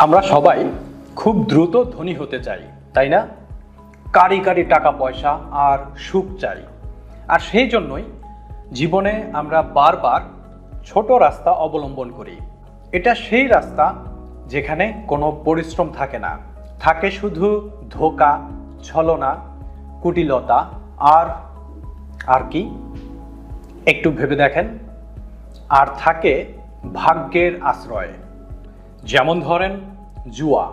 আমরা সবাই খুব দ্রুত ধনী হতে চাই, তাই না? কারি কারি টাকা পয়সা আর সুখ চাই। আর সেই জন্যই জীবনে আমরা বারবার ছোট রাস্তা অবলম্বন করি। এটা সেই রাস্তা যেখানে কোনো পরিশ্রম থাকে না, থাকে শুধু ধোঁকা, ছলনা, কুটিলতা আর কি একটু ভেবে দেখেন। আর থাকে ভাগ্যের আশ্রয়। যেমন ধরেন জুয়া।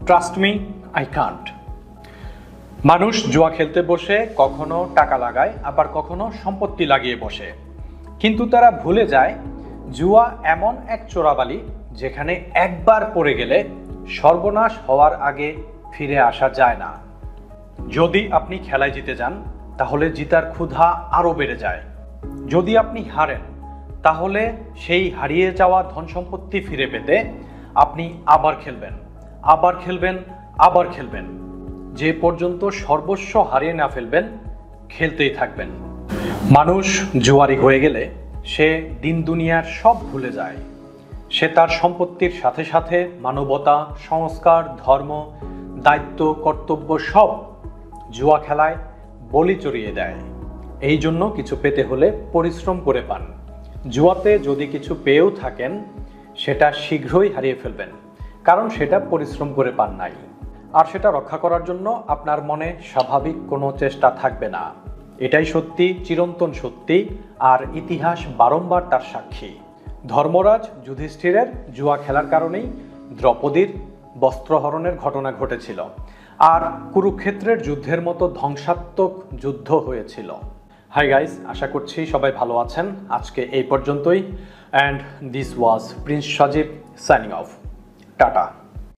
Trust me, I can't. মানুষ জুয়া খেলতে বসে কখনো টাকা লাগায়, আবার কখনো সম্পত্তি লাগিয়ে বসে, কিন্তু তারা ভুলে যায় জুয়া এমন এক চোরাবালি যেখানে একবার পড়ে গেলে সর্বনাশ হওয়ার আগে ফিরে আসা যায় না। যদি আপনি খেলায় জিতে যান তাহলে জিতার ক্ষুধা আরো বেড়ে যায়। যদি আপনি হারেন তাহলে সেই হারিয়ে যাওয়া ধন সম্পত্তি ফিরে পেতে আপনি আবার খেলবেন, আবার খেলবেন, আবার খেলবেন, যে পর্যন্ত সর্বস্ব হারিয়ে না ফেলবেন খেলতেই থাকবেন। মানুষ জুয়ারি হয়ে গেলে সে দিন দুনিয়ার সব ভুলে যায়। সে তার সম্পত্তির সাথে সাথে মানবতা, সংস্কার, ধর্ম, দায়িত্ব, কর্তব্য সব জুয়া খেলায় বলি চড়িয়ে দেয়। এই জন্য কিছু পেতে হলে পরিশ্রম করে পান। জুয়াতে যদি কিছু পেয়েও থাকেন সেটা শীঘ্রই হারিয়ে ফেলবেন, কারণ সেটা পরিশ্রম করে পান নাই। আর সেটা রক্ষা করার জন্য আপনার মনে স্বাভাবিক কোনো চেষ্টা থাকবে না। এটাই সত্যি, চিরন্তন সত্যি, আর ইতিহাস বারংবার তার সাক্ষী। ধর্মরাজ যুধিষ্ঠিরের জুয়া খেলার কারণেই দ্রৌপদীর বস্ত্রহরণের ঘটনা ঘটেছিল, আর কুরুক্ষেত্রের যুদ্ধের মতো ধ্বংসাত্মক যুদ্ধ হয়েছিল। হাই গাইস, আশা করছি সবাই ভালো আছেন। আজকে এই পর্যন্তই, and this was Prince Sajib signing off. Tata.